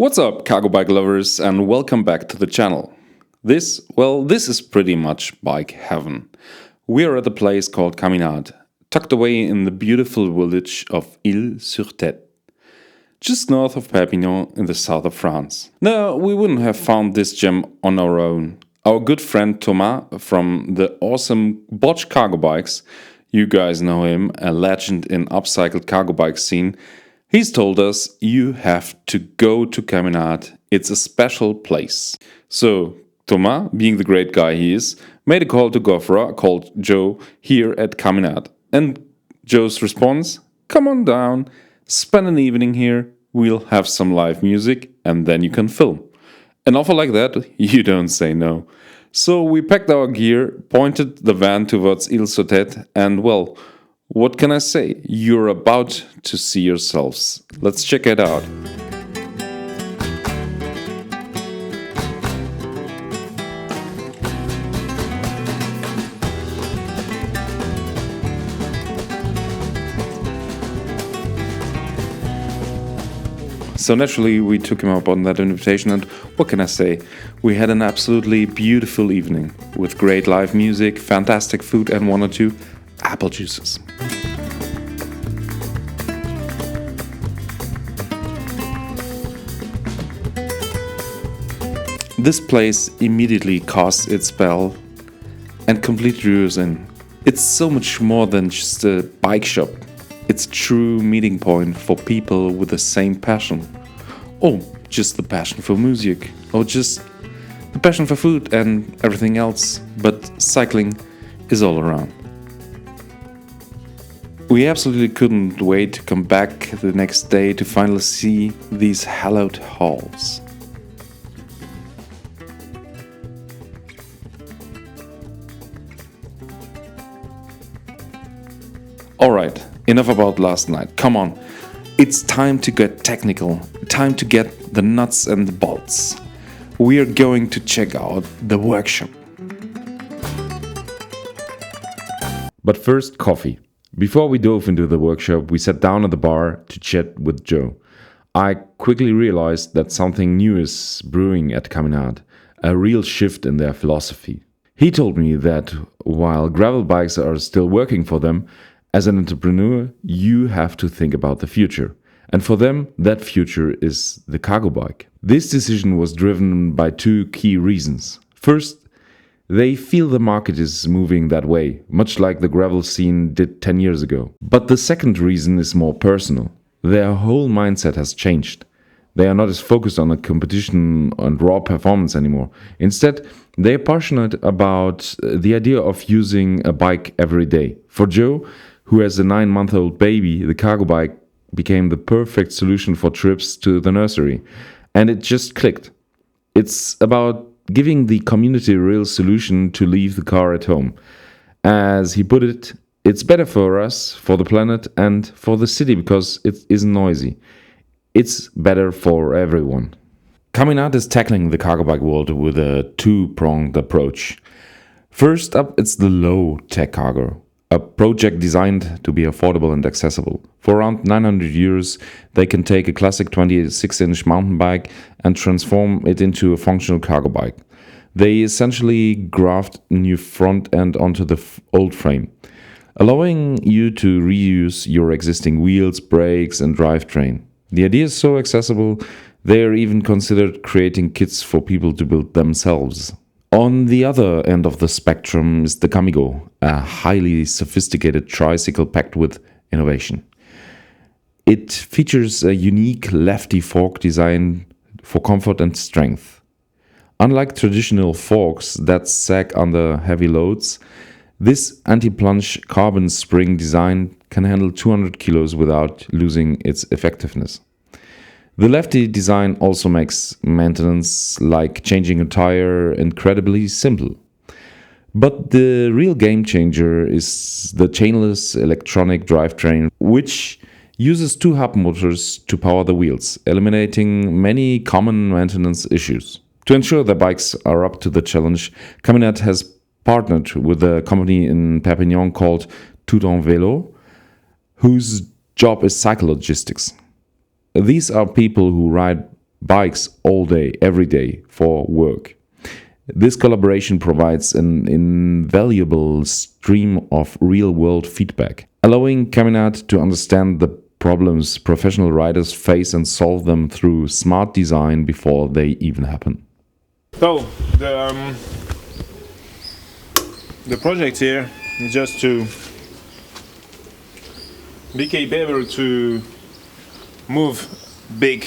What's up, Cargobike lovers, and welcome back to the channel. This is pretty much bike heaven. We are at a place called Caminade, tucked away in the beautiful village of Ile-sur-Tête, just north of Perpignan in the south of France. No, we wouldn't have found this gem on our own. Our good friend Thomas from the awesome Bosch Cargobikes, you guys know him, a legend in upcycled cargo bike scene, he's told us you have to go to Caminade. It's a special place. So Thomas, being the great guy he is, made a call to Gofra called Joe here at Caminade. And Joe's response, come on down, spend an evening here, we'll have some live music and then you can film. An offer like that, you don't say no. So we packed our gear, pointed the van towards Ile-sur-Tête, and well, what can I say? You're about to see yourselves. Let's check it out. So naturally we took him up on that invitation, and what can I say? We had an absolutely beautiful evening with great live music, fantastic food and one or two apple juices. This place immediately casts its spell and completely drew us in. It's so much more than just a bike shop. It's a true meeting point for people with the same passion. Or just the passion for music, or just the passion for food and everything else, but cycling is all around. We absolutely couldn't wait to come back the next day to finally see these hallowed halls. Alright, enough about last night. Come on, it's time to get technical, time to get the nuts and the bolts. We are going to check out the workshop. But first, coffee. Before we dove into the workshop, we sat down at the bar to chat with Joe. I quickly realized that something new is brewing at Caminade, a real shift in their philosophy. He told me that while gravel bikes are still working for them, as an entrepreneur, you have to think about the future. And for them, that future is the cargo bike. This decision was driven by two key reasons. First, they feel the market is moving that way, much like the gravel scene did 10 years ago. But the second reason is more personal. Their whole mindset has changed. They are not as focused on a competition and raw performance anymore. Instead, they are passionate about the idea of using a bike every day. For Joe, who has a 9-month-old baby, the cargo bike became the perfect solution for trips to the nursery. And it just clicked. It's about giving the community a real solution to leave the car at home. As he put it, it's better for us, for the planet, and for the city because it isn't noisy. It's better for everyone. Caminade is tackling the cargo bike world with a two-pronged approach. First up, it's the low-tech cargo, a project designed to be affordable and accessible. For around 900 euros, they can take a classic 26-inch mountain bike and transform it into a functional cargo bike. They essentially graft a new front end onto the old frame, allowing you to reuse your existing wheels, brakes and drivetrain. The idea is so accessible, they are even considered creating kits for people to build themselves. On the other end of the spectrum is the Camigo, a highly sophisticated tricycle packed with innovation. It features a unique lefty fork design for comfort and strength. Unlike traditional forks that sag under heavy loads, this anti-plunge carbon spring design can handle 200 kilos without losing its effectiveness. The lefty design also makes maintenance, like changing a tire, incredibly simple. But the real game changer is the chainless electronic drivetrain, which uses two hub motors to power the wheels, eliminating many common maintenance issues. To ensure the bikes are up to the challenge, Caminade has partnered with a company in Perpignan called Tout en Vélo, whose job is cycle logistics. These are people who ride bikes all day, every day for work. This collaboration provides an invaluable stream of real-world feedback, allowing Caminade to understand the problems professional riders face and solve them through smart design before they even happen. So the project here is just to be capable to move big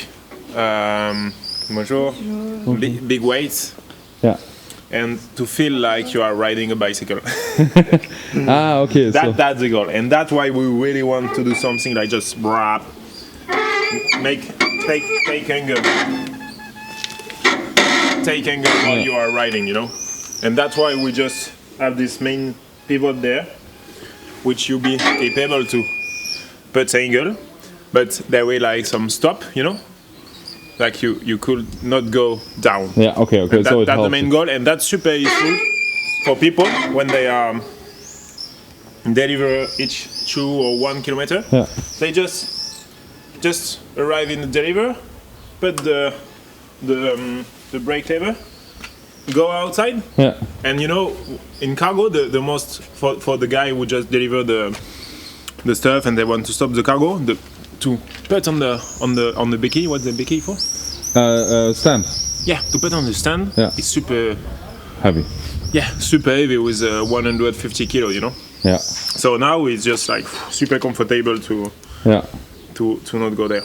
big weights. Yeah. And to feel like you are riding a bicycle. Okay. That's the goal, and that's why we really want to do something like just take angle while you are riding, you know. And that's why we just have this main pivot there, which you be capable to put angle, but there will like some stop, you know. Like you could not go down. Yeah, okay. That's the main goal, and that's super useful for people when they deliver each 2 or 1 kilometer. Yeah. They just arrive in the deliver, put the brake lever, go outside. Yeah. And you know, in cargo, the most for the guy who just deliver the stuff and they want to stop the cargo, to put on the becky. What's the becky for? Stand. Yeah, to put on the stand. Yeah. It's super Heavy. Yeah, super heavy with 150 kilo, you know. Yeah. So now it's just like super comfortable to not go there.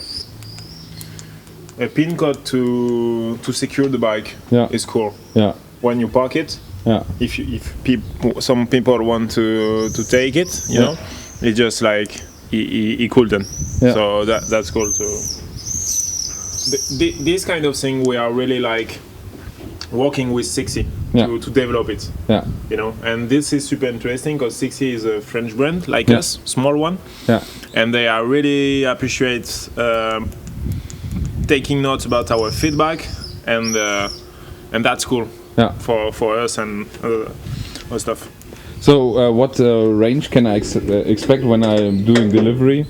A pin code to secure the bike is cool. Yeah. When you park it. Yeah. If some people want to take it, you know, it's just like he couldn't. Yeah. So that's cool too. This kind of thing we are really like working with Cixi to develop it. Yeah. You know, and this is super interesting because Cixi is a French brand like us, small one. Yeah. And they are really appreciate taking notes about our feedback, and that's cool. Yeah. For us and other stuff. So what range can I expect when I'm doing delivery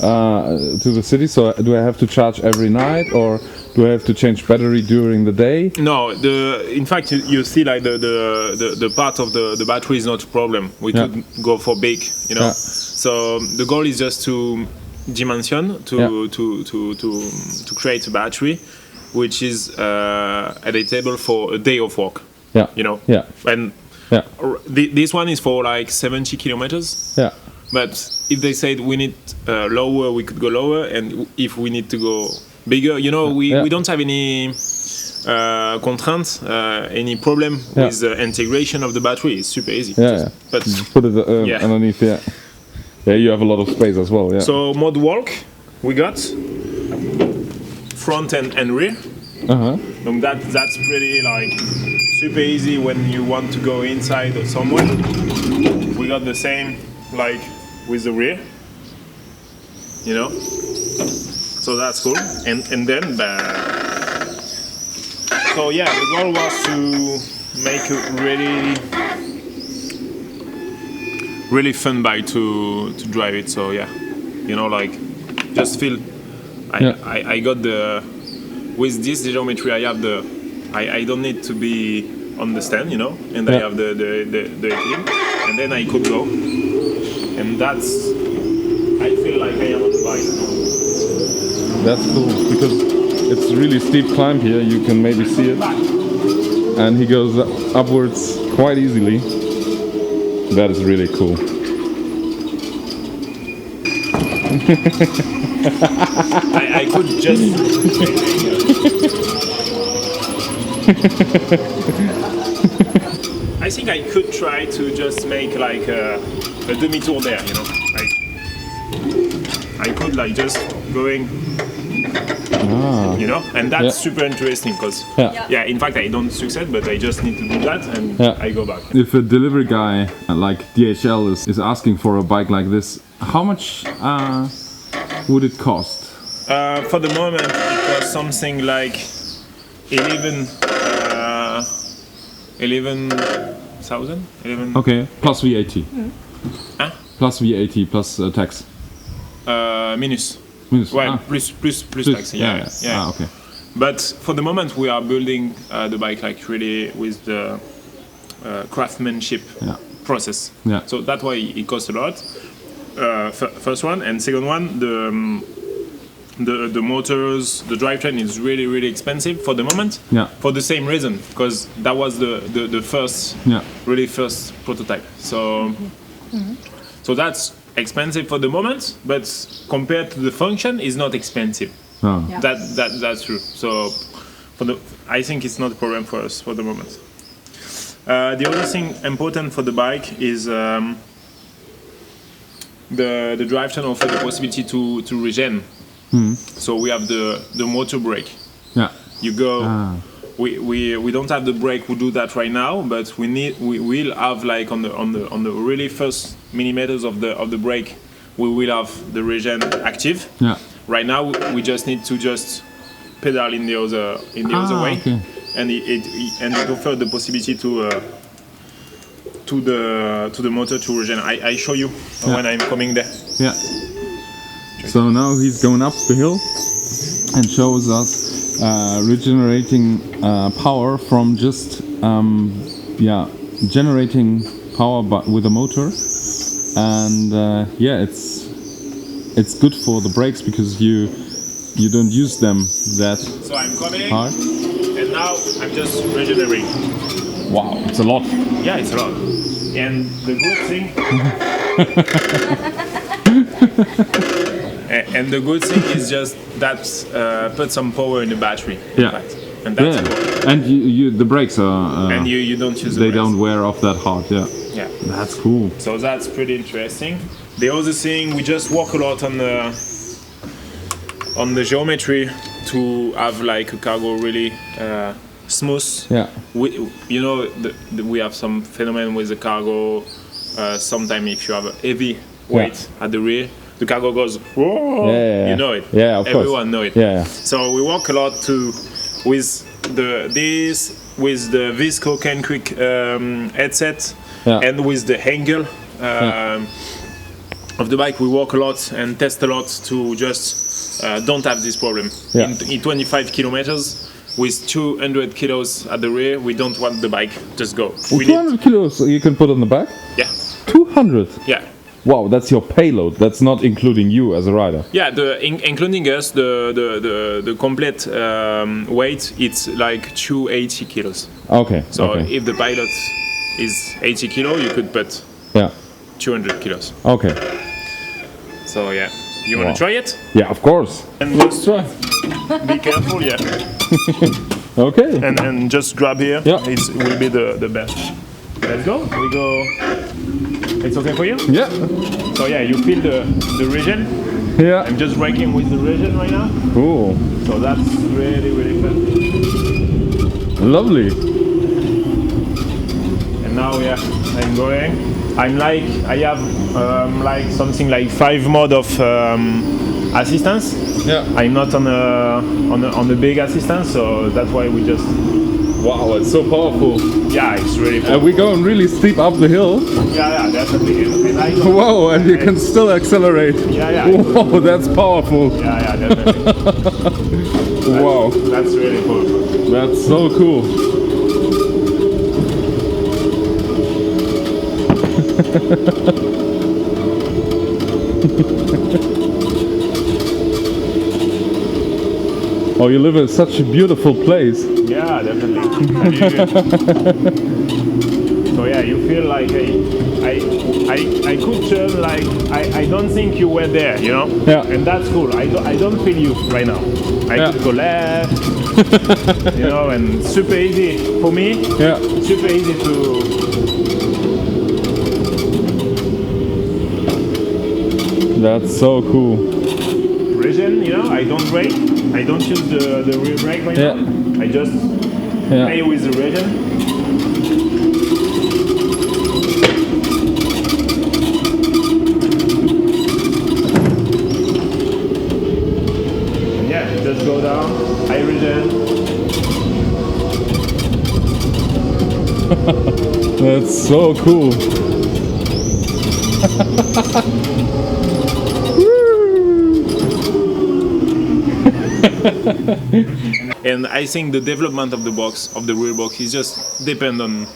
to the city? So do I have to charge every night, or do I have to change battery during the day? No, in fact you see like the part of the battery is not a problem. We could go for big, you know. Yeah. So the goal is just to dimension to create a battery which is editable for a day of work. Yeah. You know. Yeah. And this one is for like 70 kilometers. Yeah. But if they said we need lower, we could go lower, and if we need to go bigger, you know, we don't have any constraints, any problem with the integration of the battery. It's super easy. Yeah. But put it underneath. Yeah. Yeah, you have a lot of space as well. Yeah. So mode walk, we got front and rear. And that's pretty like super easy when you want to go inside or somewhere. We got the same like with the rear, you know. So that's cool. And then so yeah, the goal was to make a really fun bike to drive it. So yeah, you know, like just feel I got the with this geometry I have I don't need to be on the stand, you know, and I have the clean, and then I could go, and that's I feel like I am on the bike. That's cool because it's really steep climb here. You can maybe see it, and he goes upwards quite easily. That is really cool. I could just. I think I could try to just make like a demi-tour there, you know. Like I could like just going, you know, and that's super interesting because in fact I don't succeed, but I just need to do that and I go back. If a delivery guy like DHL is asking for a bike like this, how much would it cost? For the moment, it costs something like 11,000. Okay, plus VAT. Plus VAT plus tax. Minus. Minus. Well, plus tax. Yeah. Okay. But for the moment, we are building the bike like really with the craftsmanship process. Yeah. So that's why it costs a lot. First one, and second one, the motors, the drivetrain is really expensive for the moment. Yeah. For the same reason, because that was the first really first prototype. So so that's expensive for the moment, but compared to the function, is not expensive. Oh. Yeah. That's true. So I think it's not a problem for us for the moment. The other thing important for the bike is the drivetrain offers the possibility to regen. So we have the motor brake. Yeah. You go. We don't have the brake. We do that right now, but we will have like on the really first millimeters of the brake, we will have the regen active. Yeah. Right now we just need to just pedal in the other way, okay. and it offers the possibility to the motor to regen. I show you when I'm coming there. Yeah. So now he's going up the hill and shows us regenerating power from just generating power with a motor, and it's good for the brakes because you don't use them that So I'm coming, hard. and now I'm just regenerating. Wow, it's a lot. Yeah, it's a lot. And the good thing. And the good thing is just that put some power in the battery. in fact. And that's cool. And the brakes are. And you don't use the They brakes. don't wear off that hard. Yeah. Yeah. That's cool. So that's pretty interesting. The other thing, we just work a lot on the geometry to have like a cargo really smooth. Yeah. We have some phenomenon with the cargo. Sometimes if you have a heavy weight at the rear, the cargo goes, whoa, you know it. Yeah, of course. Everyone know it. Yeah. So we work a lot with the Visco Can Quick headset and with the angle of the bike. We work a lot and test a lot to just don't have this problem. Yeah. In 25 kilometers with 200 kilos at the rear, we don't want the bike just go. We 200 kilos you can put on the back? Yeah. 200? Yeah. Wow, that's your payload. That's not including you as a rider. Yeah, including us, the complete weight, it's like 280 kilos. Okay. So okay. if the pilot is 80 kilo, you could put 200 kilos. Okay. So yeah, you want to try it? Yeah, of course. And Let's try. be careful, yeah. Okay. And just grab here. Yeah. It will be the best. Let's go. We go. It's okay for you? Yeah. So yeah, you feel the regen. Yeah. I'm just braking with the regen right now. Cool. So that's really fun. Lovely. And now I'm going. I have like something like 5 mode of assistance. Yeah. I'm not on the big assistance, so that's why we just. Wow, it's so powerful. Yeah, it's really cool. And we're going really steep up the hill. Yeah, definitely. And I go, Whoa, and you can still accelerate. Yeah. Whoa, that's powerful. Yeah, definitely. Wow. That's really cool. That's so cool. Oh, you live in such a beautiful place. Yeah, definitely. So yeah, you feel like I could turn like I don't think you were there, you know? Yeah. And that's cool. I don't feel you right now. I could go left, you know, and super easy for me. Yeah. Super easy to. That's so cool. Regen, you know, I don't brake. I don't use the rear brake right now. I just play with the regen. And yeah, just go down, high regen. That's so cool. Woo! And I think the development of the box, of the rear box, is just depend on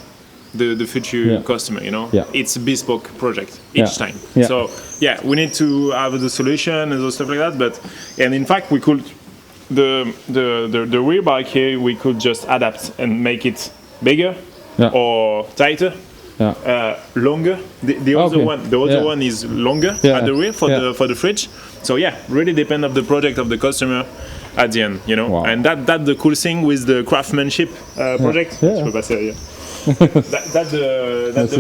the future customer, you know. It's a bespoke project each time. So we need to have the solution and those stuff like that. And in fact, we could the rear bike here, we could just adapt and make it bigger or tighter, longer. The other one is longer at the rear for the fridge. So really depend of the project of the customer at the end, you know. Wow. And that's the cool thing with the craftsmanship project. That's the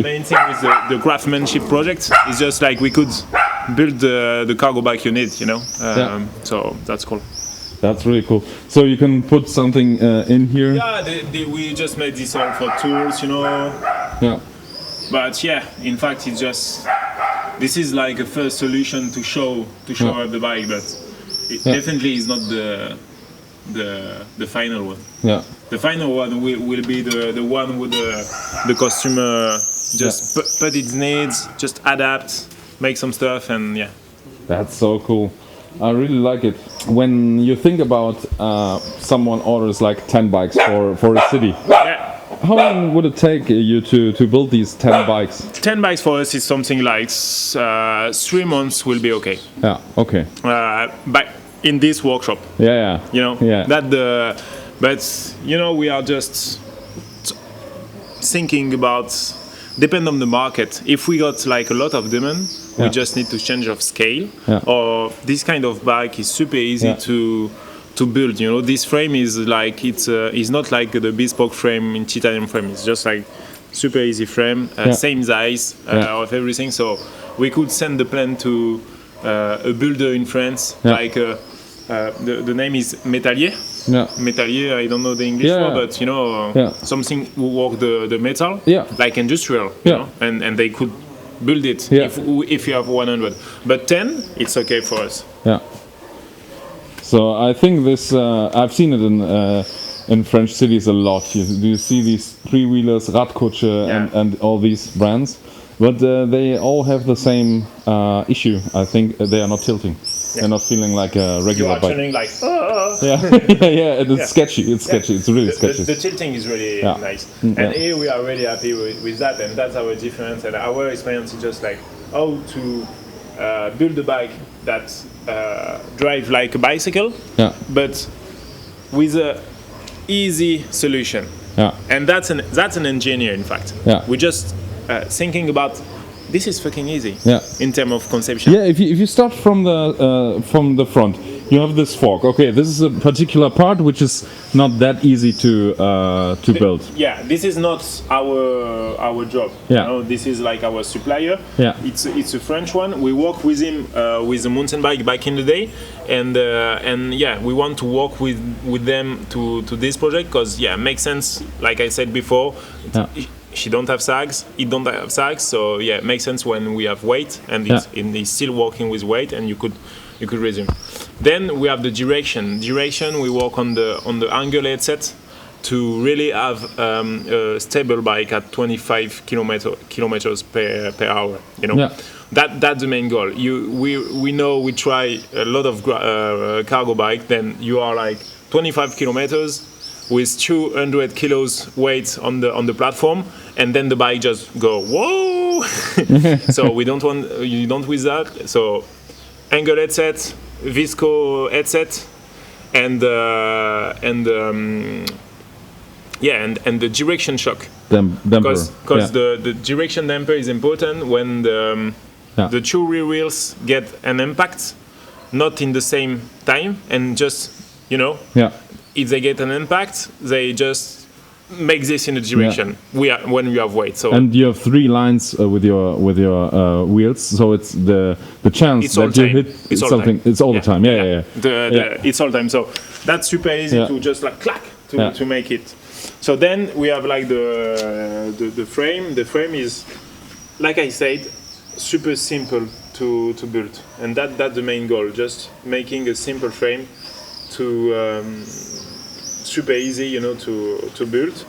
main thing with the craftsmanship project. It's just like we could build the cargo bike you need, you know. So that's cool. That's really cool. So you can put something in here. Yeah, we just made this all for tools, you know. Yeah. But in fact, it's just this is like a first solution to show up the bike, but it definitely is not the final one. Yeah. The final one will be the one with the customer just put its needs, just adapt, make some stuff, and That's so cool. I really like it. When you think about someone orders like 10 bikes for a city, how long would it take you to build these 10 bikes? 10 bikes for us is something like 3 months will be okay. Yeah, okay. But in this workshop. Yeah. You know, but you know, we are just thinking about, depend on the market. If we got like a lot of demand, we just need to change of scale. Or this kind of bike is super easy to build. You know, this frame is like it's not like the bespoke frame in titanium frame. It's just like super easy frame, same size of everything. So we could send the plan to a builder in France, like the name is Métallier. Métallier, I don't know the English word, but you know, something who work the metal, like industrial, you know, and they could build it if you have 100. But 10, it's okay for us. Yeah. So I think this, I've seen it in French cities a lot. You see these three-wheelers, Radkutsche, and all these brands, but they all have the same issue. I think they are not tilting. They're not feeling like a regular bike. Feeling like, it's sketchy. It's sketchy. It's really sketchy. The tilting is really nice. And here we are really happy with that, and that's our difference. And our experience is just like how to build a bike that drive like a bicycle, but with a easy solution. And that's an engineer, in fact. We're just thinking about. This is fucking easy in terms of conception. Yeah, if you start from the front, you have this fork. Okay, this is a particular part which is not that easy to build. Yeah, this is not our job. You know, this is like our supplier. It's a French one. We work with him with a mountain bike back in the day, and we want to work with them to this project because it makes sense. Like I said before. She don't have sags, it don't have sags, so it makes sense when we have weight and it's still working with weight, and you could resume. Then we have the direction. We work on the angle set to really have a stable bike at 25 kilometers per hour. You know, that's the main goal. We know we try a lot of cargo bike. Then you are like 25 kilometers. With 200 kilos weight on the platform, and then the bike just go whoa. So we don't want with that. So angle headset, visco headset, and the direction shock. Because the direction damper is important when the two rear wheels get an impact, not in the same time, and just if they get an impact, they just make this in a direction. When we have weight. So and you have 3 lines with your wheels, so it's the chance that you hit something. It's all the time. It's all the time. So that's super easy to just like clack to make it. So then we have like the frame. The frame is, like I said, super simple to build, and that's the main goal. Just making a simple frame to super easy, to build.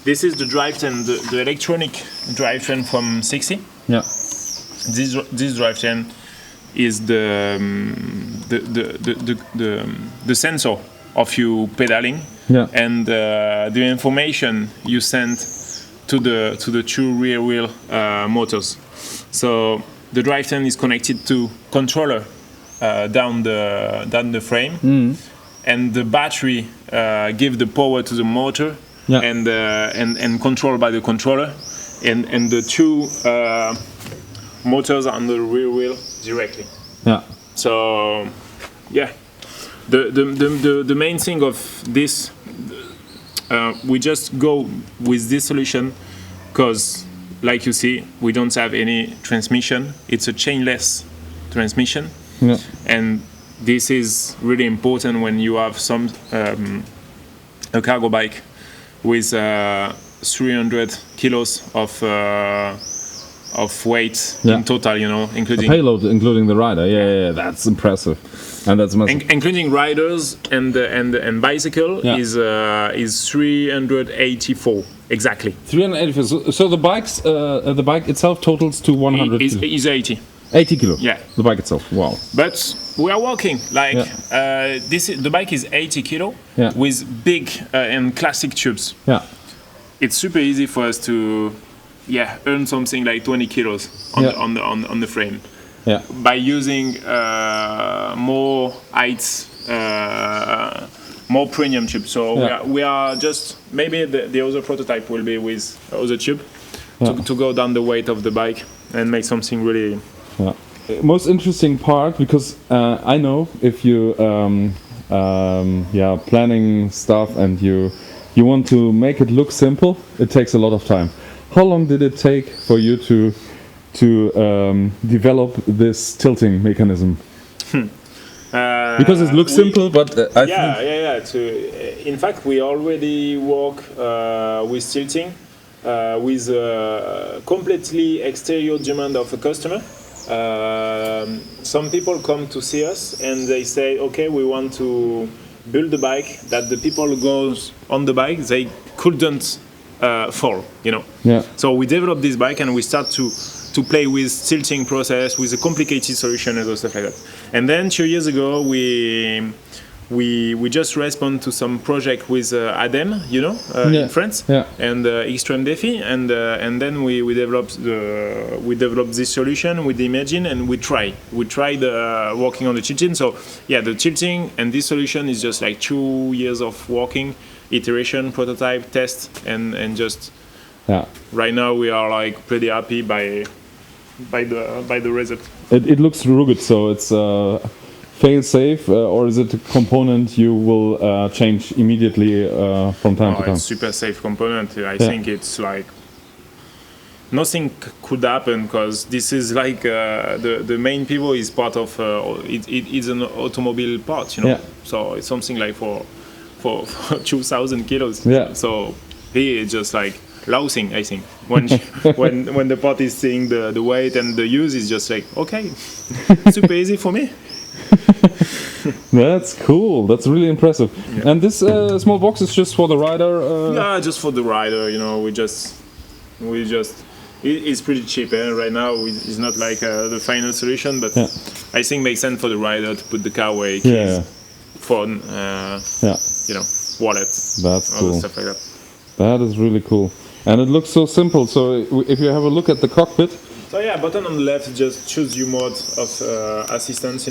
This is the drivetrain, the electronic drivetrain from Cixi. This drivetrain is the sensor of you pedaling, and the information you send to the two rear wheel motors. So the drivetrain is connected to controller down the frame, and the battery give the power to the motor, and controlled by the controller, and the two motors on the rear wheel directly. So the main thing of this, we just go with this solution because, like you see, we don't have any transmission. It's a chainless transmission, and this is really important when you have a cargo bike with 300 kilos of weight in total, including a payload, including the rider. Yeah, that's impressive, and that's massive. Including riders and bicycle is 384 exactly. 384. So the the bike itself totals to 100. Is 80. 80 kilos. Yeah, the bike itself. Wow. But we are walking like the bike is 80 kilo with big and classic tubes. Yeah. It's super easy for us to earn something like 20 kilos on the frame. Yeah. By using more heights, more premium tube. So we are just maybe the other prototype will be with other tube to go down the weight of the bike and make something really. Most interesting part, because I know if you planning stuff and you want to make it look simple, it takes a lot of time. How long did it take for you to develop this tilting mechanism? Because it looks simple, but I think... In fact, we already work with tilting with a completely exterior demand of a customer. Some people come to see us and they say, okay, we want to build a bike that the people who goes on the bike, they couldn't fall, So we developed this bike and we start to play with tilting process, with a complicated solution and stuff like that. And then 2 years ago, we just respond to some project with ADEME, in France, and Extreme Défi, and then we developed this solution with the Imagine, and we tried working on the tilting. So the tilting and this solution is just like 2 years of working, iteration, prototype, test, and just right now we are like pretty happy by the result. It looks rugged, so it's fail safe, or is it a component you will change immediately from time to time? It's super safe component. I think it's like nothing could happen, because this is like the main pivot is part of it is an automobile part, So it's something like for 2,000 kilos. So here it's just like lousing, I think. When the part is seeing the weight and the use is just like, okay, super easy for me. That's cool. That's really impressive. And this small box is just for the rider? Just for the rider. We just it's pretty cheap. Right now it's not like the final solution, but I think makes sense for the rider to put the car away, keys, phone, wallet. That's cool. Stuff like that. That is really cool. And it looks so simple. So if you have a look at the cockpit. So button on the left, just choose your mode of assistance,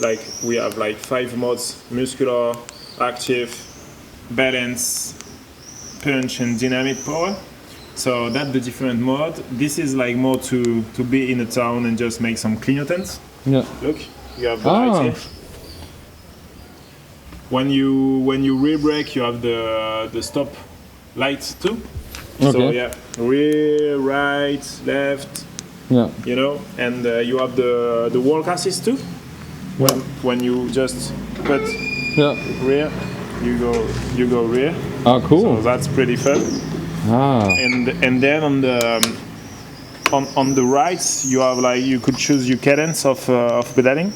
Like we have like 5 modes: muscular, active, balance, punch, and dynamic power. So that's the different mode. This is like more to be in a town and just make some clean attempts. Look, you have the lights here. When you rear brake, you have the stop lights too. So rear, right, left. And you have the walk assist too. When you just put rear, you go rear. Cool. So that's pretty fun. And then on the right, you have like you could choose your cadence of pedaling,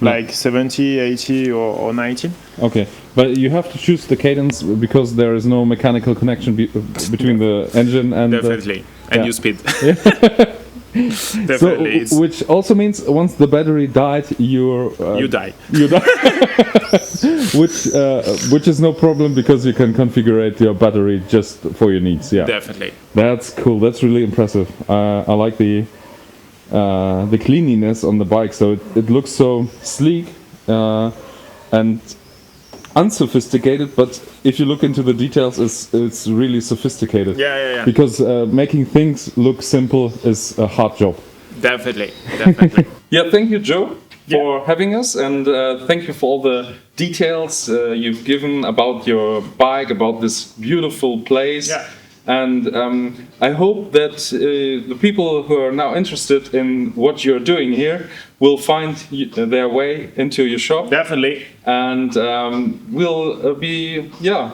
like 70, 80, or 90. Okay, but you have to choose the cadence because there is no mechanical connection between the engine and definitely and your speed. Definitely. So, which also means once the battery died, you die. You die. Which is no problem because you can configure your battery just for your needs. Yeah, Definitely. that's cool. That's really impressive. I like the cleanliness on the bike. So it looks so sleek and unsophisticated, but if you look into the details, it's really sophisticated. Yeah. Because making things look simple is a hard job. Definitely. Yeah, thank you, Joe, for having us, and thank you for all the details you've given about your bike, about this beautiful place. Yeah. And I hope that the people who are now interested in what you're doing here will find their way into your shop. Definitely. And we'll be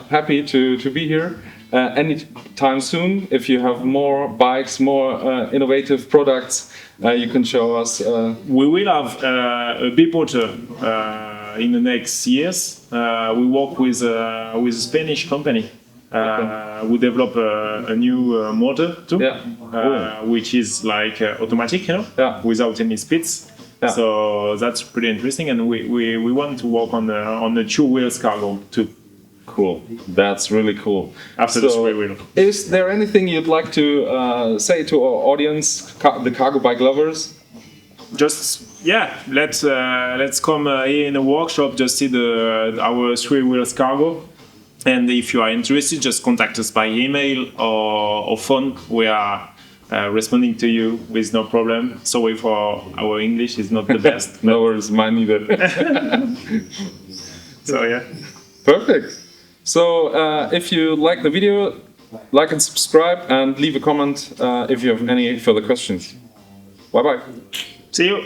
happy to be here anytime soon. If you have more bikes, more innovative products, you can show us. We will have a Triporteur in the next years. We work with a Spanish company. We develop a new motor too, which is like automatic, without any speeds. Yeah. So that's pretty interesting, and we want to work on the 2 wheels cargo too. Cool, that's really cool. After the 3 wheel. Is there anything you'd like to say to our audience, the cargo bike lovers? Just let's come here in the workshop, just see our 3 wheels cargo. And if you are interested, just contact us by email or phone. We are responding to you with no problem. Sorry for our English is not the best. No worries, mine either. So yeah. Perfect. So if you like the video, like and subscribe, and leave a comment if you have any further questions. Bye bye. See you.